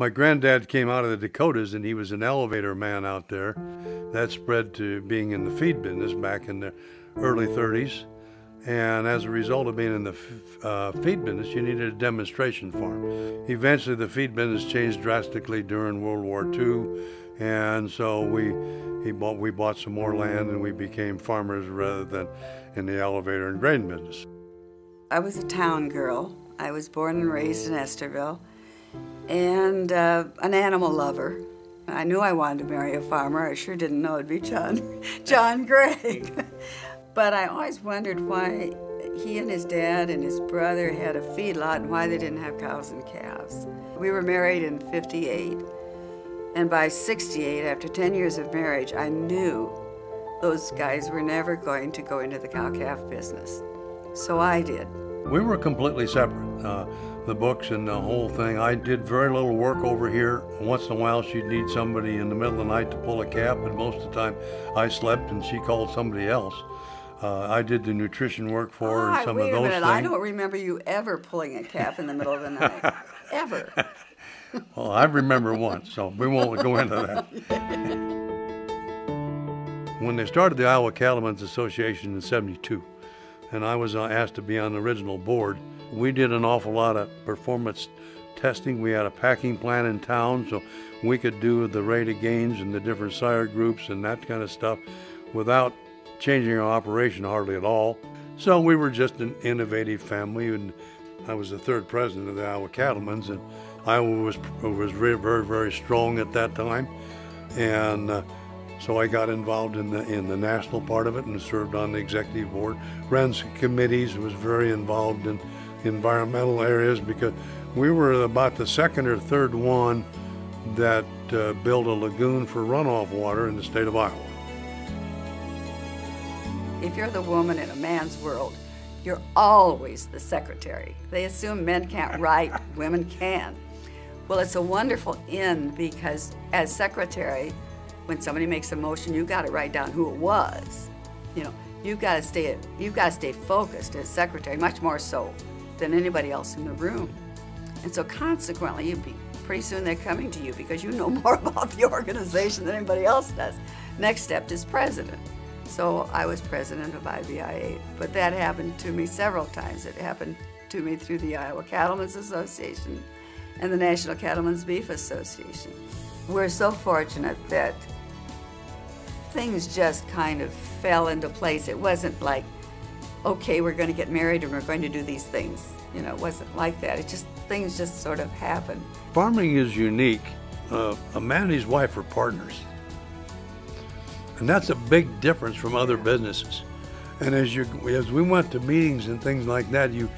My granddad came out of the Dakotas, and he was an elevator man out there. That spread to being in the feed business back in the early 30s. And as a result of being in the feed business, you needed a demonstration farm. Eventually, the feed business changed drastically during World War II, and so we bought some more land, and we became farmers rather than in the elevator and grain business. I was a town girl. I was born and raised in Estherville, and an animal lover. I knew I wanted to marry a farmer. I sure didn't know it'd be John Greig. But I always wondered why he and his dad and his brother had a feedlot and why they didn't have cows and calves. We were married in '58, and by '68, after 10 years of marriage, I knew those guys were never going to go into the cow-calf business. So I did. We were completely separate. The books and the whole thing. I did very little work over here. Once in a while, she'd need somebody in the middle of the night to pull a calf, but most of the time, I slept and she called somebody else. I did the nutrition work for her and some of those things. I don't remember you ever pulling a calf in the middle of the night. Ever. Well, I remember once, so we won't go into that. When they started the Iowa Cattlemen's Association in '72, and I was asked to be on the original board, we did an awful lot of performance testing. We had a packing plant in town, so we could do the rate of gains and the different sire groups and that kind of stuff without changing our operation hardly at all. So we were just an innovative family, and I was the third president of the Iowa Cattlemen's, and Iowa was very, very strong at that time. And so I got involved in the national part of it and served on the executive board, ran some committees, was very involved in environmental areas because we were about the second or third one that built a lagoon for runoff water in the state of Iowa. If you're the woman in a man's world, you're always the secretary. They assume men can't write, women can. Well, it's a wonderful in because as secretary, when somebody makes a motion, you've got to write down who it was. You know, you've got to stay focused as secretary, much more so than anybody else in the room. And so consequently, pretty soon they're coming to you because you know more about the organization than anybody else does. Next step is president. So I was president of IBIA, but that happened to me several times. It happened to me through the Iowa Cattlemen's Association and the National Cattlemen's Beef Association. We're so fortunate that things just kind of fell into place. It wasn't like, okay, we're going to get married and we're going to do these things. You know, it wasn't like that. It just, things just sort of happened. Farming is unique. A man and his wife are partners. And that's a big difference from other businesses. And as we went to meetings and things like that, you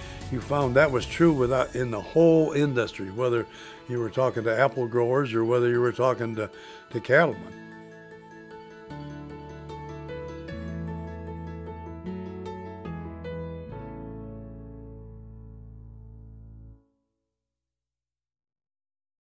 found that was true in the whole industry, whether you were talking to apple growers or whether you were talking to cattlemen.